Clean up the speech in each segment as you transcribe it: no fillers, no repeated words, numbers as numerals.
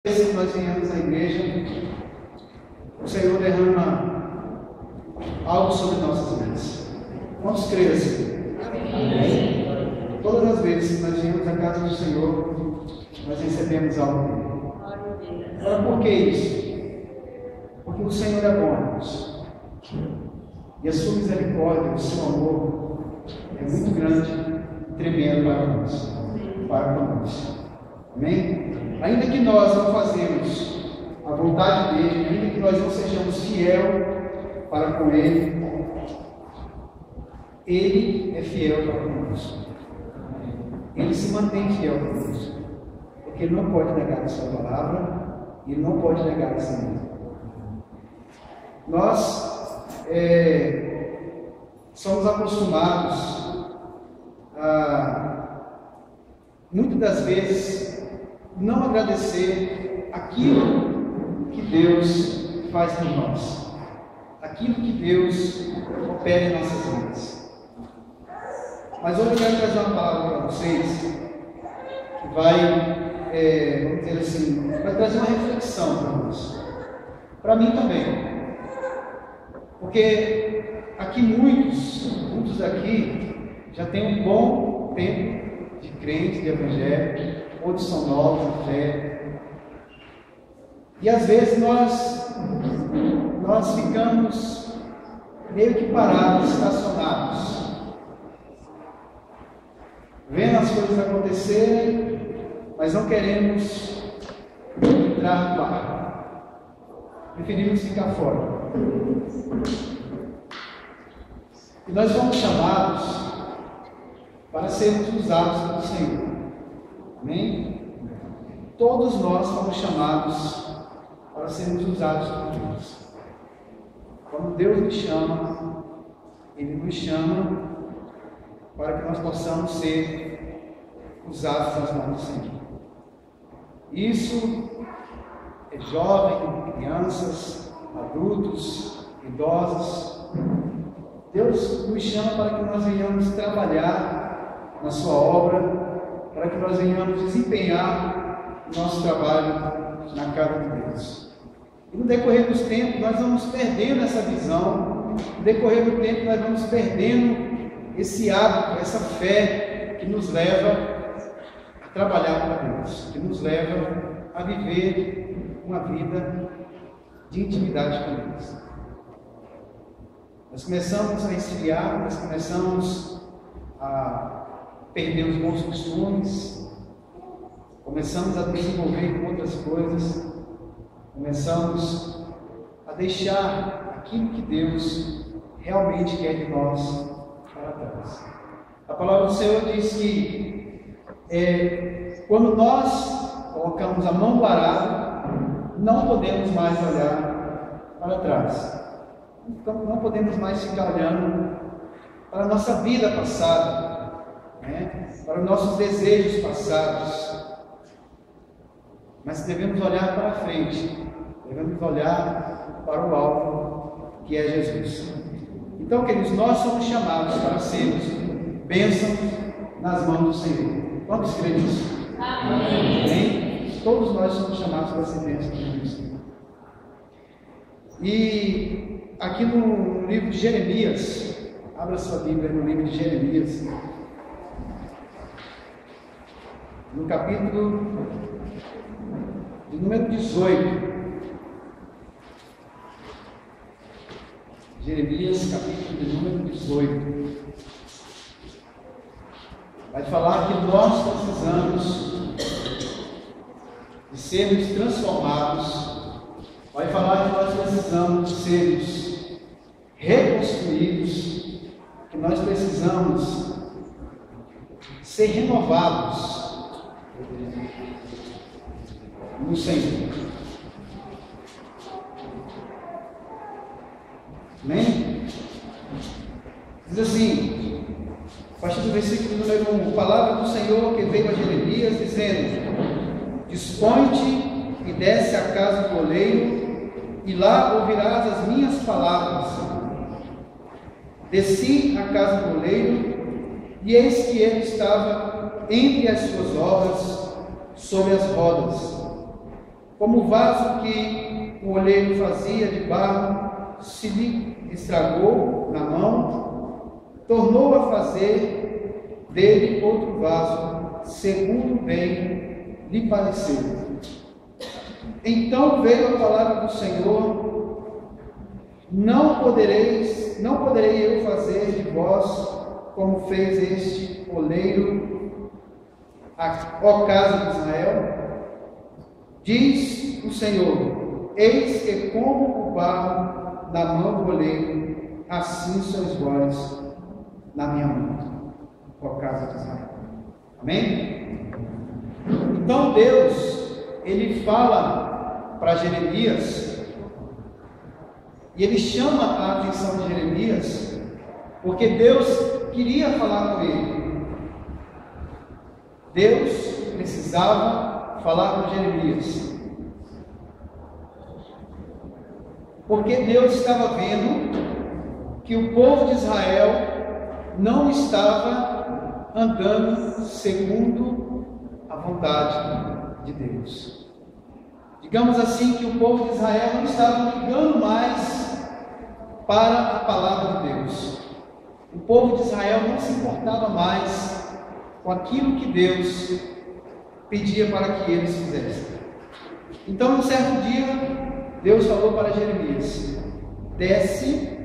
Se nós viemos à igreja, o Senhor derrama algo sobre nossas vidas. Vamos crer assim. Amém. Todas as vezes que nós viemos à casa do Senhor, nós recebemos algo dele. Agora, por que isso? Porque o Senhor é bom, irmãos. E a sua misericórdia, o seu amor é muito grande e tremendo para nós. Amém? Ainda que nós não fazemos a vontade dele, ainda que nós não sejamos fiel para com ele, ele é fiel para conosco. Ele se mantém fiel conosco, porque ele não pode negar a sua palavra, e ele não pode negar a si mesmo. Nós somos acostumados a, muitas das vezes, não agradecer aquilo que Deus faz por nós, aquilo que Deus opera em nossas vidas. Mas hoje eu quero trazer uma palavra para vocês que vai, vamos dizer assim, vai trazer uma reflexão para nós, para mim também, porque aqui muitos aqui já têm um bom tempo de crente, de evangelho, outros são novos na fé, e às vezes nós ficamos meio que parados, estacionados, vendo as coisas acontecerem, mas não queremos entrar no barco, preferimos ficar fora. E nós fomos chamados para sermos usados pelo Senhor. Amém? Todos nós fomos chamados para sermos usados por Deus. Quando Deus nos chama, Ele nos chama para que nós possamos ser usados nas mãos do Senhor. Isso é jovem, crianças, adultos, idosos. Deus nos chama para que nós venhamos trabalhar na sua obra, para que nós venhamos desempenhar o nosso trabalho na casa de Deus. E no decorrer dos tempos, nós vamos perdendo essa visão, no decorrer do tempo, nós vamos perdendo esse hábito, essa fé que nos leva a trabalhar para Deus, que nos leva a viver uma vida de intimidade com Deus. Nós começamos a esfriar, nós começamos a perder os bons costumes, começamos a desenvolver com outras coisas, começamos a deixar aquilo que Deus realmente quer de nós para trás. A palavra do Senhor diz que quando nós colocamos a mão no arado, não podemos mais olhar para trás. Então, não podemos mais ficar olhando para a nossa vida passada, para os nossos desejos passados, mas devemos olhar para frente, devemos olhar para o alvo, que é Jesus. Então, queridos, nós somos chamados para sermos bênçãos nas mãos do Senhor. Quantos creem nisso? Amém. Amém? Todos nós somos chamados para ser bênçãos do Senhor. E aqui no livro de Jeremias, abra sua Bíblia no livro de Jeremias, no capítulo de número 18. Jeremias, capítulo de número 18. Vai falar que nós precisamos de sermos transformados. Vai falar que nós precisamos de sermos reconstruídos, que nós precisamos ser renovados no Senhor. Amém? Diz assim, a partir do versículo número 1, palavra do Senhor que veio a Jeremias, dizendo: dispõe-te e desce à casa do oleiro, e lá ouvirás as minhas palavras. Desci à casa do oleiro, e eis que ele estava entre as suas obras, sobre as rodas. como o vaso que o oleiro fazia de barro se lhe estragou na mão, tornou a fazer dele outro vaso, segundo bem lhe pareceu. Então veio a palavra do Senhor: não poderei eu fazer de vós como fez este oleiro, ó casa de Israel? Diz o Senhor: eis que como o barro na mão do oleiro, assim sois vós na minha mão, ó casa de Israel. Amém? Então Deus, Ele fala para Jeremias, e Ele chama a atenção de Jeremias, porque Deus queria falar com ele. Deus precisava falar com Jeremias, porque Deus estava vendo que o povo de Israel não estava andando segundo a vontade de Deus. Digamos assim, que o povo de Israel não estava ligando mais para a palavra de Deus. O povo de Israel não se importava mais com aquilo que Deus pedia para que eles fizessem. Então, um certo dia, Deus falou para Jeremias: desce,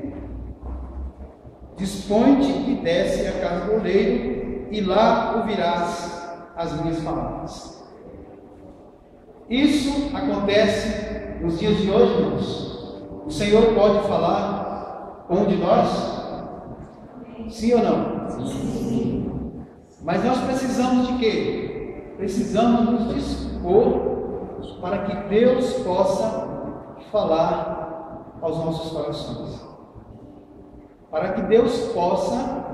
dispõe-te e desce à casa do oleiro, e lá ouvirás as minhas palavras. Isso acontece nos dias de hoje, irmãos. O Senhor pode falar com um de nós? Sim ou não? Sim. Mas nós precisamos de quê? Precisamos nos dispor para que Deus possa falar aos nossos corações, para que Deus possa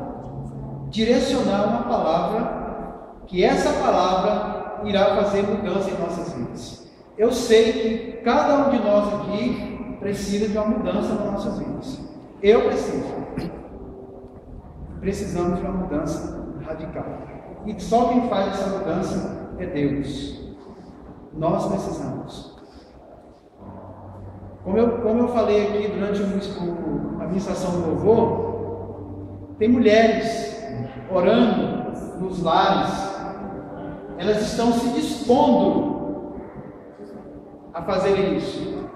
direcionar uma palavra, que essa palavra irá fazer mudança em nossas vidas. Eu sei que cada um de nós aqui precisa de uma mudança nas nossas vidas. Eu preciso. Precisamos de uma mudança radical. E só quem faz essa mudança é Deus. Nós precisamos. Como eu falei aqui durante a ministração do louvor, tem mulheres orando nos lares. Elas estão se dispondo a fazer isso.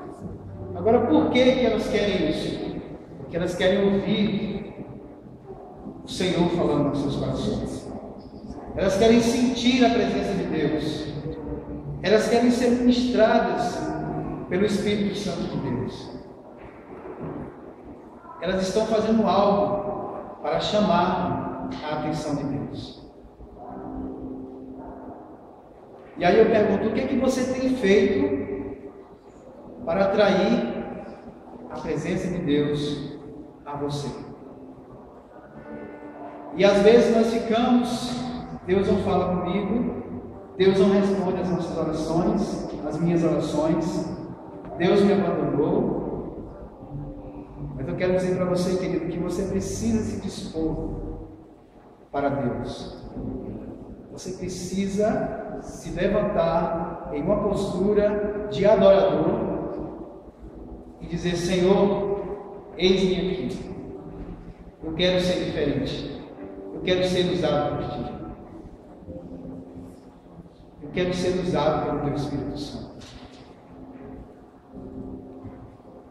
Agora, por que elas querem isso? Porque elas querem ouvir o Senhor falando nos seus corações. Elas querem sentir a presença de Deus. Elas querem ser ministradas pelo Espírito Santo de Deus. Elas estão fazendo algo para chamar a atenção de Deus. E aí eu pergunto: o que é que você tem feito para atrair a presença de Deus a você? E às vezes nós ficamos: Deus não fala comigo, Deus não responde às nossas orações, às minhas orações, Deus me abandonou. Mas eu quero dizer para você, querido, que você precisa se dispor para Deus. Você precisa se levantar em uma postura de adorador e dizer: Senhor, eis-me aqui. Eu quero ser diferente. Eu quero ser usado por Ti. Eu quero ser usado pelo Teu Espírito Santo.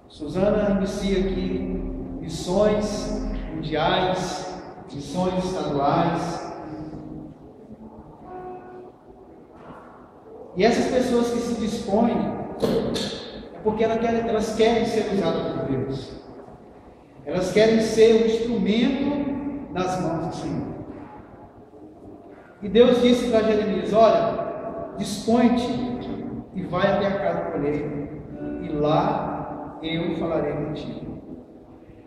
Suzana inicia aqui missões mundiais, missões estaduais. E essas pessoas que se dispõem é porque elas querem ser usadas por Deus. Elas querem ser um instrumento nas mãos do Senhor. E Deus disse para Jeremias: olha, dispõe-te e vai até a casa do oleiro, e lá eu falarei contigo.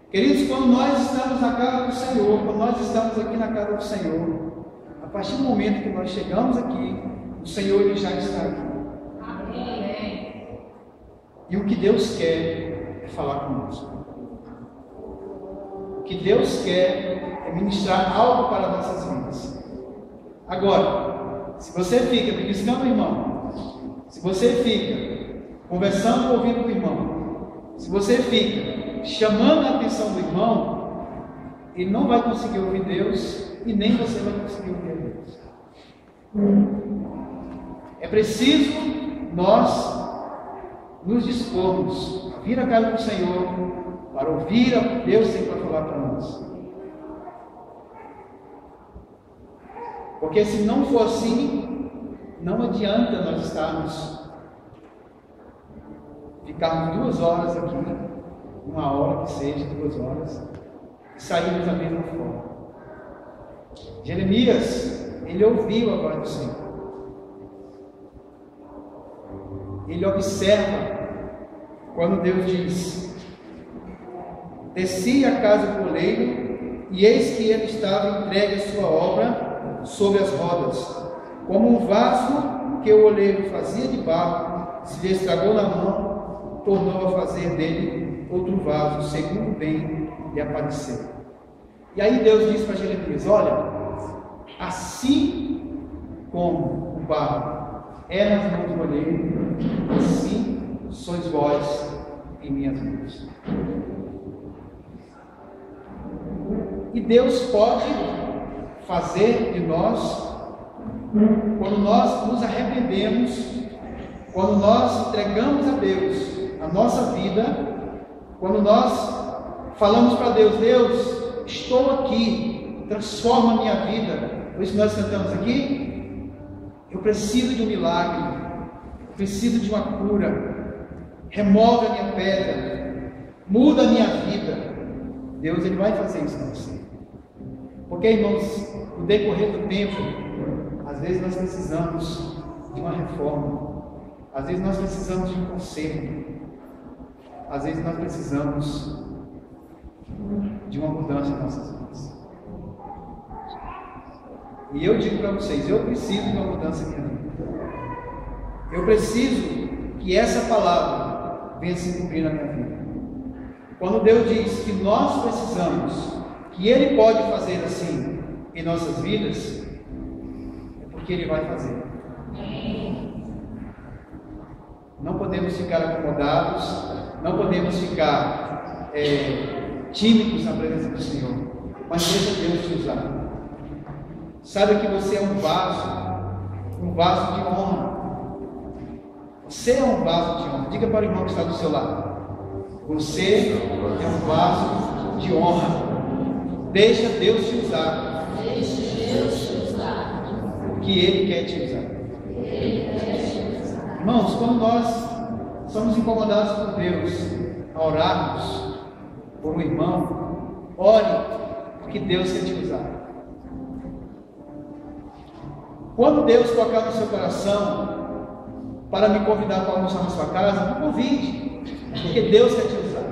Queridos, quando nós estamos na casa do Senhor, quando nós estamos aqui na casa do Senhor, a partir do momento que nós chegamos aqui, o Senhor ele já está aqui. Amém. E o que Deus quer é falar conosco. O que Deus quer é ministrar algo para nossas vidas. Agora, se você fica beliscando o irmão, se você fica conversando com o ouvido do irmão, se você fica chamando a atenção do irmão, ele não vai conseguir ouvir Deus e nem você vai conseguir ouvir Deus. É preciso nós nos dispormos a vir à casa do Senhor para ouvir o que Deus tem para falar para nós. Porque se não for assim, não adianta nós ficarmos 2 horas aqui, 1 hora que seja, 2 horas, e sairmos da mesma forma. Jeremias, ele ouviu a voz do Senhor. Ele observa quando Deus diz: desci à casa do oleiro, e eis que ele estava entregue à sua obra sobre as rodas, como um vaso que o oleiro fazia de barro, se lhe estragou na mão, tornou a fazer dele outro vaso, segundo bem lhe apareceu. E aí Deus diz para Jeremias: olha, assim como o barro é nas mãos do oleiro, assim sois vós em minhas mãos. E Deus pode fazer de nós, quando nós nos arrependemos, quando nós entregamos a Deus a nossa vida, quando nós falamos para Deus: Deus, estou aqui, transforma a minha vida. Por isso nós cantamos aqui: eu preciso de um milagre, eu preciso de uma cura, remove a minha pedra, muda a minha vida. Deus, ele vai fazer isso para você. Porque, irmãos, no decorrer do tempo, às vezes nós precisamos de uma reforma, às vezes nós precisamos de um conserto, às vezes nós precisamos de uma mudança em nossas vidas. E eu digo para vocês: eu preciso de uma mudança em minha vida. Eu preciso que essa palavra venha se cumprir na minha vida. Quando Deus diz que nós precisamos, que Ele pode fazer assim em nossas vidas, é porque Ele vai fazer. Não podemos ficar acomodados, não podemos ficar tímidos na presença do Senhor, mas deixa Deus te usar. Saiba que você é um vaso de honra. Você é um vaso de honra. Diga para o irmão que está do seu lado: você é um vaso de honra. Deixa Deus te usar. Porque Ele quer te usar. Irmãos, quando nós somos incomodados por Deus a orarmos por um irmão, ore, porque Deus quer te usar. Quando Deus tocar no seu coração para me convidar para almoçar na sua casa, me convide, porque Deus quer te usar.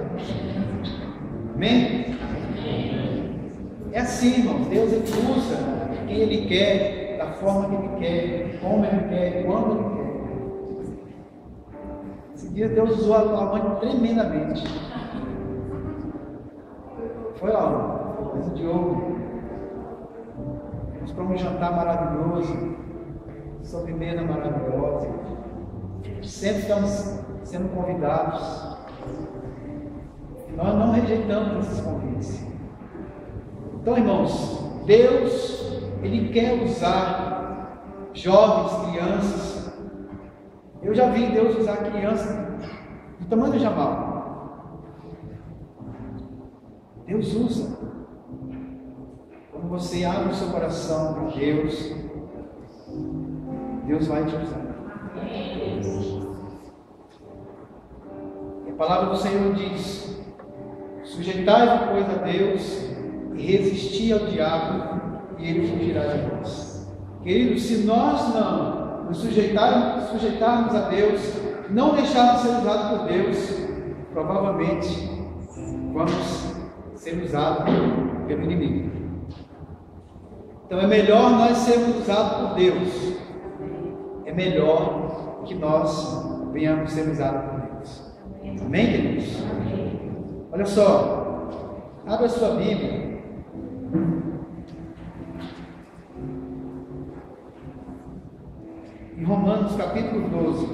Amém? É assim, irmãos. Deus, ele usa quem Ele quer, da forma que Ele quer, como Ele quer, quando Ele quer. Esse dia Deus usou a mãe tremendamente. Foi lá, mas o Diogo, fomos para um jantar maravilhoso, sobremesa maravilhosa. Sempre estamos sendo convidados. Nós não rejeitamos esses convites. Então, irmãos, Deus, Ele quer usar jovens, crianças. Eu já vi Deus usar crianças do tamanho do Jamal. Deus usa. Quando você abre o seu coração para Deus, Deus vai te usar. E a palavra do Senhor diz: sujeitai-vos, pois, a Deus, e resisti ao diabo, e ele fugirá de nós. Queridos, se nós não nos sujeitarmos a Deus, não deixarmos ser usados por Deus, provavelmente vamos ser usados pelo inimigo. Então é melhor nós sermos usados por Deus. É melhor que nós venhamos ser usados por Deus. Amém, queridos? Olha só, abra a sua Bíblia. Em Romanos capítulo 12.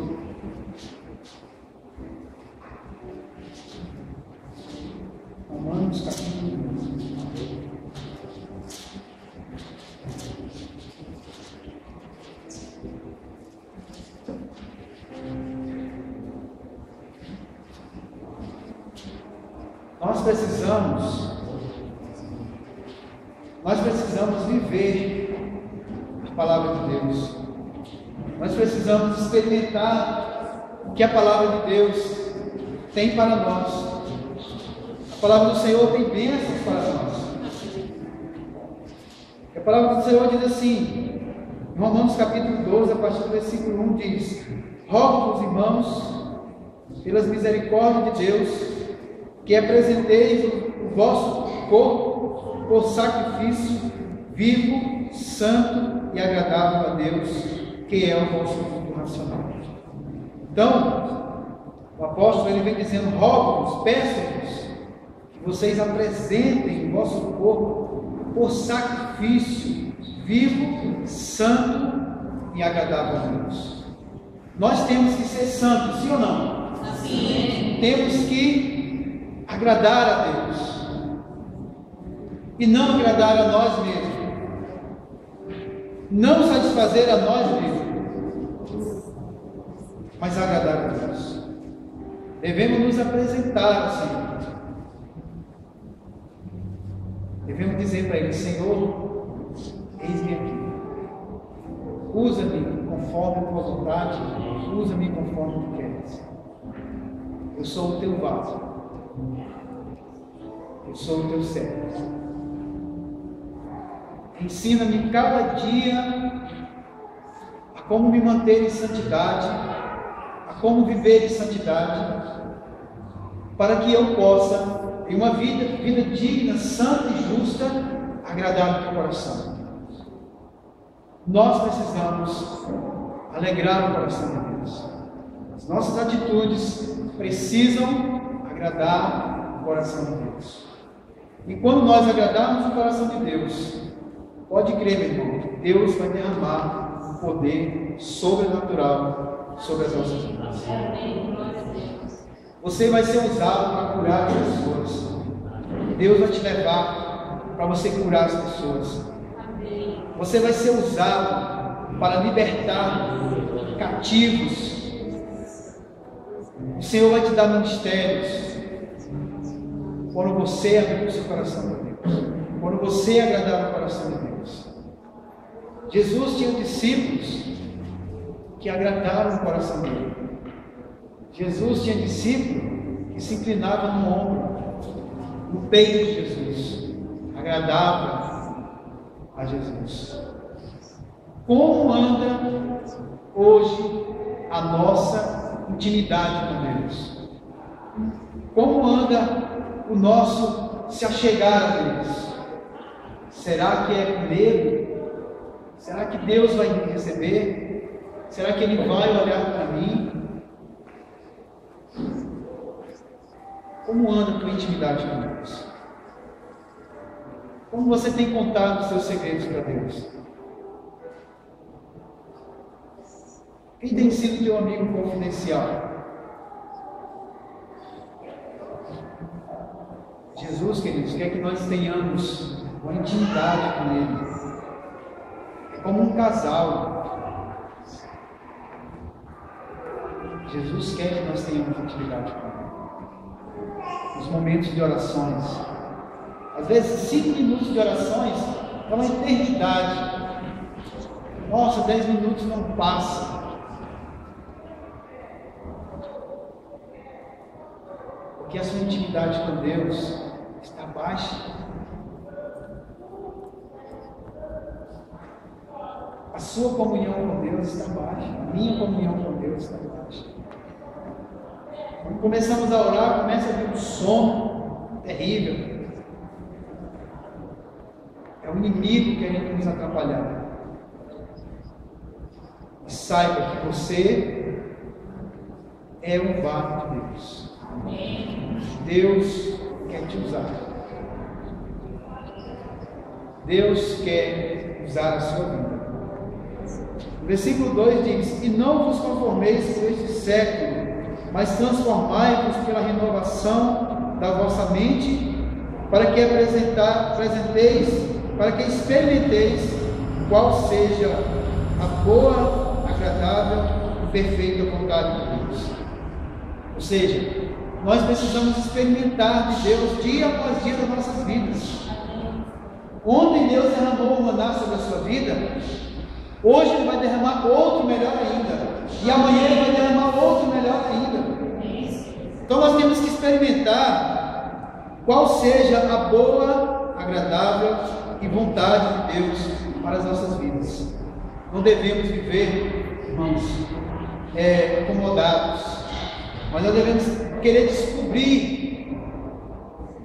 Nós precisamos viver a palavra de Deus. Nós precisamos experimentar o que a palavra de Deus tem para nós. A palavra do Senhor tem bênçãos para nós. A palavra do Senhor diz assim, em Romanos capítulo 12, a partir do versículo 1, diz: rogo-vos, irmãos, pelas misericórdias de Deus, que apresenteis o vosso corpo por sacrifício vivo, santo e agradável a Deus, que é o vosso culto racional. Então, o apóstolo ele vem dizendo: rogo-vos, peço-vos, que vocês apresentem o vosso corpo por sacrifício vivo, santo e agradável a Deus. Nós temos que ser santos, sim ou não? Sim. Temos que agradar a Deus e não agradar a nós mesmos, não satisfazer a nós mesmos, mas agradar a Deus. Devemos nos apresentar assim. Devemos dizer para Ele: Senhor, eis-me aqui. Usa-me conforme a tua vontade, usa-me conforme tu queres. Eu sou o teu vaso, eu sou o teu servo. Ensina-me cada dia a como me manter em santidade, a como viver em santidade, para que eu possa ter uma vida digna, santa e justa, agradar o teu coração. Nós precisamos alegrar o coração de Deus. As nossas atitudes precisam agradar o coração de Deus. E quando nós agradarmos o coração de Deus, pode crer, meu irmão, que Deus vai derramar um poder sobrenatural sobre as nossas vidas. Você vai ser usado para curar as pessoas. Deus vai te levar para você curar as pessoas. Você vai ser usado para libertar cativos. O Senhor vai te dar ministérios quando você abrir o seu coração para Deus, quando você agradar o coração de Deus. Jesus tinha discípulos que agradaram o coração dele. Jesus tinha discípulo que se inclinava no ombro, no peito de Jesus, agradava a Jesus. Como anda hoje a nossa intimidade com Deus? Como anda o nosso se achegar a Deus? Será que é com medo? Será que Deus vai me receber? Será que Ele vai olhar para mim? Como anda a tua intimidade com Deus? Como você tem contado os seus segredos para Deus? Quem tem sido teu amigo confidencial? Jesus, queridos, quer que nós tenhamos uma intimidade com Ele. É como um casal. Jesus quer que nós tenhamos intimidade com Ele. Os momentos de orações. Às vezes 5 minutos de orações é uma eternidade. Nossa, 10 minutos não passa. Porque a sua intimidade com Deus está baixa. A sua comunhão com Deus está baixa. A minha comunhão com Deus está baixa. Quando começamos a orar, começa a vir um sono terrível. É o inimigo querendo nos atrapalhar. E saiba que você é um vaso de Deus. Deus quer te usar. Deus quer usar a sua vida. O versículo 2 diz: e não vos conformeis com este século, mas transformai-vos pela renovação da vossa mente, para que experimenteis qual seja a boa, agradável e perfeita vontade de Deus. Ou seja, nós precisamos experimentar de Deus dia após dia das nossas vidas. Ontem Deus derramou o maná sobre a sua vida, hoje Ele vai derramar outro melhor ainda, e amanhã Ele vai derramar outro melhor ainda. Então nós temos que experimentar qual seja a boa, agradável e vontade de Deus para as nossas vidas. Não devemos viver, irmãos, acomodados, mas nós devemos querer descobrir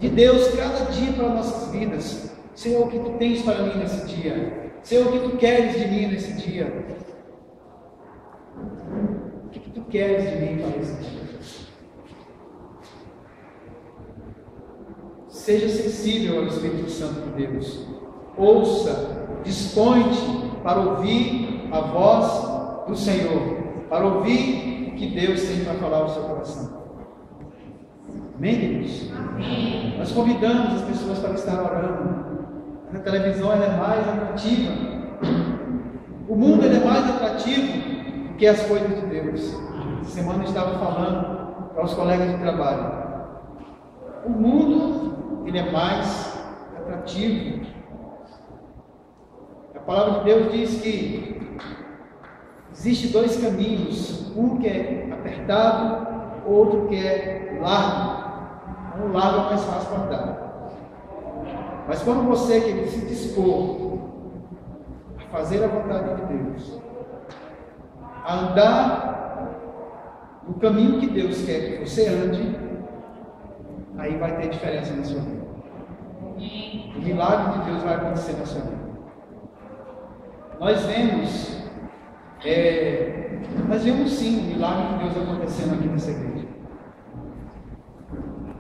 de Deus cada dia para as nossas vidas. Senhor, o que Tu tens para mim nesse dia? Senhor, o que Tu queres de mim nesse dia? O que Tu queres de mim para esse dia? Seja sensível ao Espírito Santo de Deus. Ouça, dispõe-te para ouvir a voz do Senhor, para ouvir o que Deus tem para falar ao seu coração. Amém, queridos? Amém. Nós convidamos as pessoas para estar orando. A televisão é mais atrativa. O mundo é mais atrativo que as coisas de Deus. Essa semana eu estava falando para os colegas de trabalho. O mundo, ele é mais atrativo. A palavra de Deus diz que existe dois caminhos, um que é apertado, outro que é largo. O largo é mais fácil para andar. Mas quando você quer se dispor a fazer a vontade de Deus, a andar no caminho que Deus quer que você ande, aí vai ter diferença na sua vida. O milagre de Deus vai acontecer na sua vida. Nós vemos sim o milagre de Deus acontecendo aqui nessa igreja.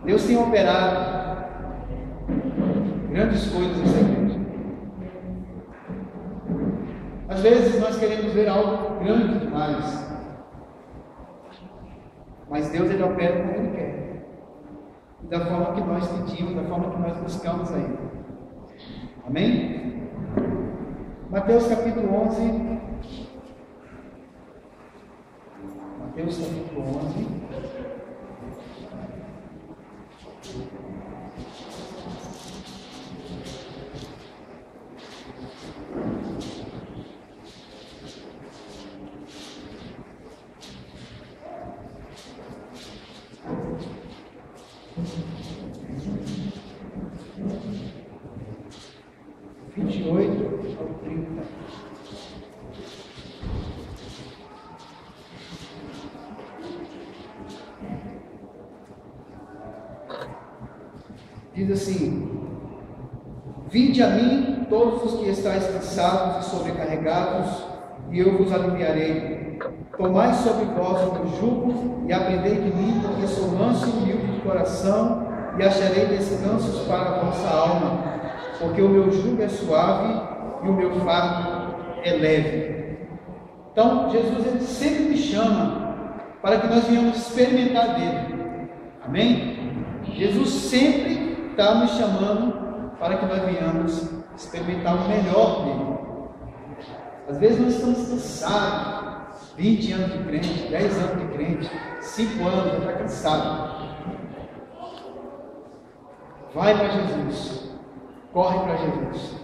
Deus tem operado grandes coisas nessa igreja. Às vezes nós queremos ver algo grande demais, mas Deus, Ele opera como Ele quer, e da forma que nós pedimos, da forma que nós buscamos a Ele. Amém? Mateus capítulo 11. Mateus capítulo 11. Diz assim: vinde a mim todos os que estáis cansados e sobrecarregados, e eu vos aliviarei. Tomai sobre vós o meu jugo e aprendei de mim, porque sou manso e humilde de coração, e acharei descansos para a vossa alma, porque o meu jugo é suave e o meu fardo é leve. Então Jesus, Ele sempre me chama para que nós venhamos experimentar dele. Amém? Jesus sempre está nos chamando para que nós venhamos experimentar o melhor dele. Às vezes nós estamos cansados, 20 anos de crente, 10 anos de crente, 5 anos, já está cansado. Vai para Jesus, corre para Jesus.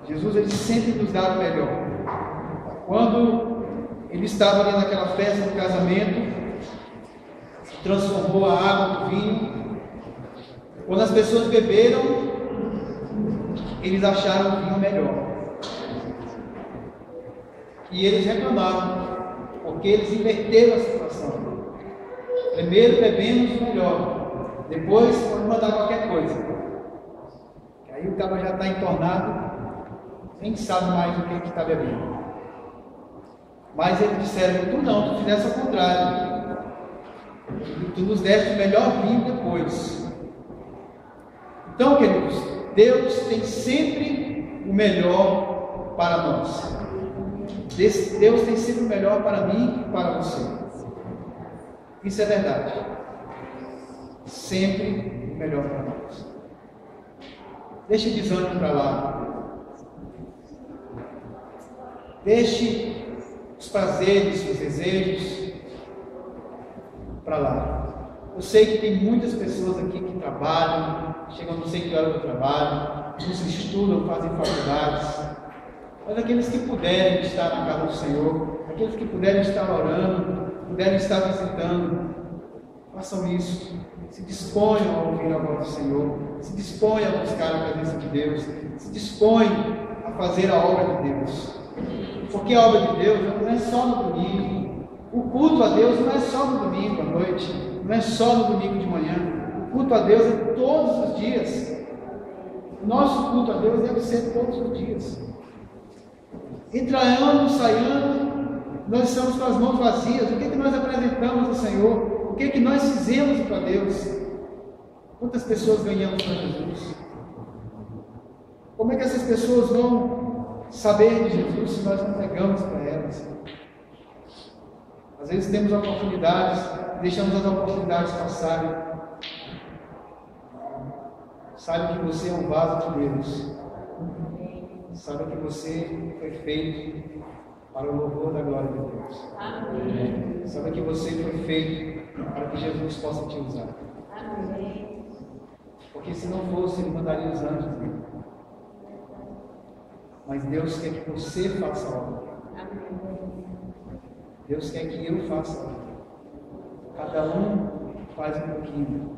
Jesus, Ele sempre nos dá o melhor. Quando Ele estava ali naquela festa do casamento, transformou a água no vinho. Quando as pessoas beberam, eles acharam o vinho melhor. E eles reclamaram, porque eles inverteram a situação. Primeiro bebemos o melhor, depois vamos mandar qualquer coisa. Aí o cara já está entornado, nem sabe mais o que está bebendo. Mas eles disseram: tu não, tu fizesse ao contrário. Tu nos deste o melhor vinho depois. Então, queridos, Deus tem sempre o melhor para nós. Deus tem sempre o melhor para mim e para você. Isso é verdade. Sempre o melhor para nós. Deixe o desânimo para lá. Deixe os prazeres, os desejos. para lá. Eu sei que tem muitas pessoas aqui que trabalham, chegam não sei que hora do trabalho, uns estudam, fazem faculdades, mas aqueles que puderem estar na casa do Senhor, aqueles que puderem estar orando, puderem estar visitando, façam isso. Se disponham a ouvir a voz do Senhor, se disponham a buscar a presença de Deus, se disponham a fazer a obra de Deus. Porque a obra de Deus não é só no domingo. O culto a Deus não é só no domingo à noite, não é só no domingo de manhã. O culto a Deus é todos os dias. O nosso culto a Deus deve ser todos os dias. Entra ano, sai ano, nós estamos com as mãos vazias. O que é que nós apresentamos ao Senhor? O que é que nós fizemos para Deus? Quantas pessoas ganhamos para Jesus? Como é que essas pessoas vão saber de Jesus se nós não pregamos para elas? Às vezes temos oportunidades, deixamos as oportunidades passarem. Saiba que você é um vaso de Deus. Saiba que você foi feito para o louvor da glória de Deus. Amém. Saiba que você foi feito para que Jesus possa te usar. Amém. Porque se não fosse, Ele mandaria os anjos dele. Mas Deus quer que você faça a obra. Amém. Deus quer que eu faça a obra. Cada um faz um pouquinho.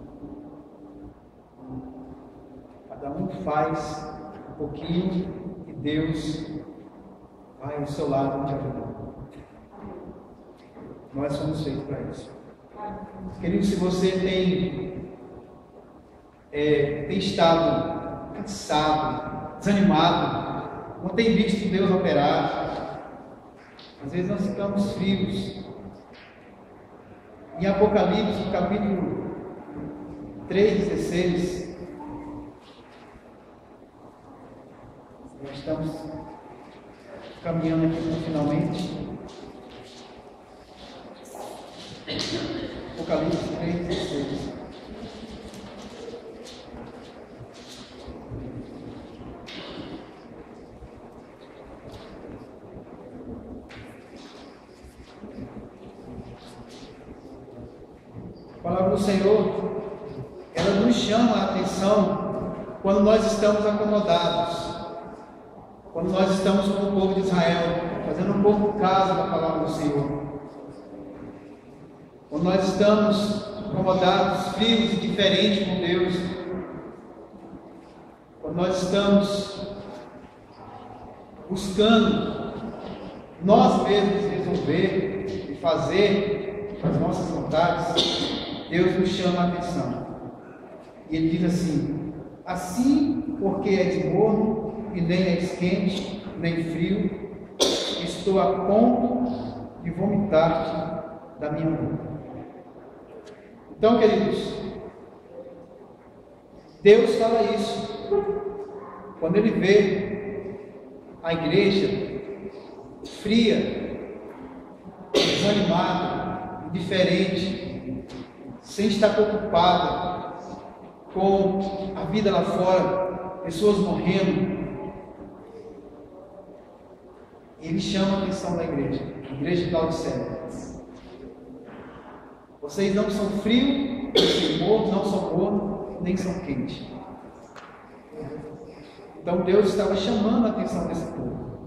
Cada um faz um pouquinho e Deus vai ao seu lado te ajudar. Nós somos feitos para isso. Querido, se você tem estado cansado, desanimado, não tem visto Deus operar, às vezes nós ficamos frios. Em Apocalipse, no capítulo 3:16, nós estamos caminhando aqui finalmente. Apocalipse 3:16. A palavra do Senhor, ela nos chama a atenção quando nós estamos acomodados, quando nós estamos com o povo de Israel, fazendo um pouco caso da palavra do Senhor. Quando nós estamos acomodados, frios e diferentes com Deus, quando nós estamos buscando nós mesmos resolver e fazer as nossas vontades, Deus nos chama a atenção. E Ele diz assim: assim porque és morno e nem és quente, nem frio, estou a ponto de vomitar-te da minha boca. Então, queridos, Deus fala isso quando Ele vê a igreja fria, desanimada, indiferente, sem estar preocupada com a vida lá fora, pessoas morrendo. Ele chama a atenção da igreja de Laodiceia. Vocês não são frios, não são mornos, nem são quentes. Então Deus estava chamando a atenção desse povo.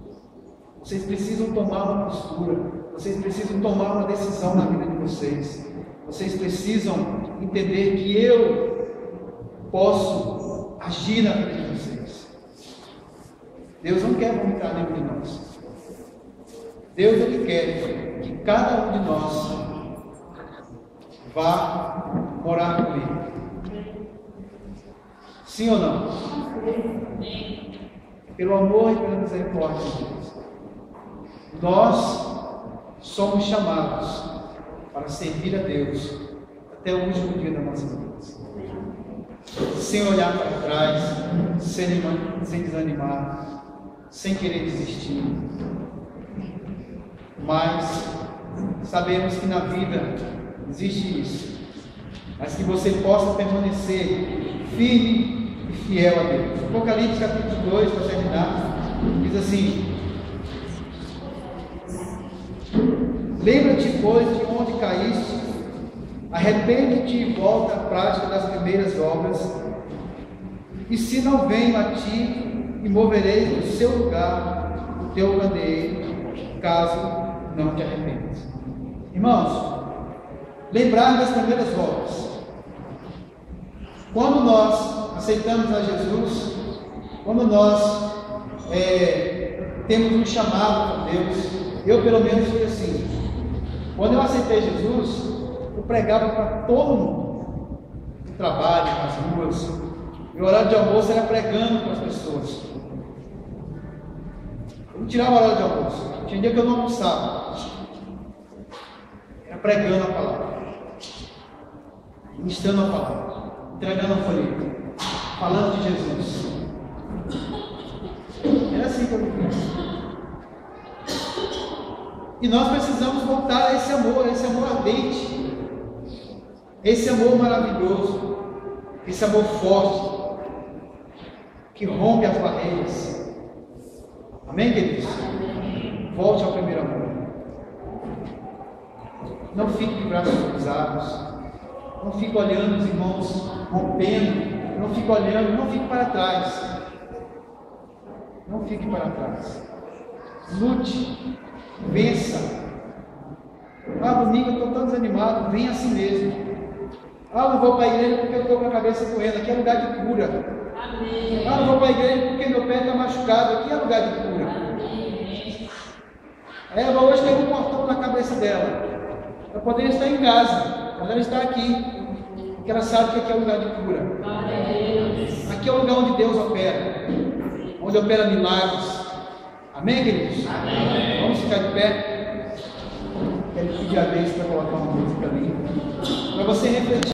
Vocês precisam tomar uma postura, vocês precisam tomar uma decisão na vida de vocês. Vocês precisam entender que eu posso agir na vida de vocês. Deus não quer vomitar nenhum de nós. Deus Ele quer que cada um de nós vá morar com Ele. Sim ou não? Pelo amor e pela misericórdia de Deus, nós somos chamados para servir a Deus até o último dia da nossa vida, sem olhar para trás, sem desanimar, sem querer desistir. Mas sabemos que na vida existe isso, mas que você possa permanecer firme e fiel a Deus. Apocalipse capítulo 2, para terminar, diz assim: lembra-te, pois, de onde caíste, arrepende-te e volta à prática das primeiras obras, e se não venho a ti, e moverei do seu lugar o teu candeeiro, caso não te arrependas. Irmãos, lembrar das primeiras obras. Quando nós aceitamos a Jesus, quando nós temos um chamado por Deus, eu pelo menos fui assim. Quando eu aceitei Jesus, eu pregava para todo mundo, no trabalho, nas ruas. Meu horário de almoço era pregando para as pessoas. Eu não tirava o horário de almoço. Tinha dia que eu não almoçava. Era pregando a palavra, ministrando a palavra, entregando a folha, falando de Jesus. Era assim que eu vivia. E nós precisamos voltar a esse amor ardente, esse amor maravilhoso, esse amor forte, que rompe as barreiras. Amém, queridos? Volte ao primeiro amor. Não fique de braços cruzados. Não fique olhando os irmãos rompendo. Não fique olhando, não fique para trás. Não fique para trás. Lute. Vença. Domingo eu estou tão desanimado. Venha assim mesmo. Não vou para a igreja porque eu estou com a cabeça doendo. Aqui é lugar de cura. Amém. Não vou para a igreja porque meu pé está machucado. Aqui é lugar de cura. Ela hoje tem um portão na cabeça dela. Ela poderia estar em casa, mas ela está aqui, porque ela sabe que aqui é lugar de cura. Aqui é o lugar onde Deus opera, onde opera milagres. Amém, queridos? Amém. Vamos ficar de pé. Quero pedir a Deus para colocar uma música ali, para você refletir.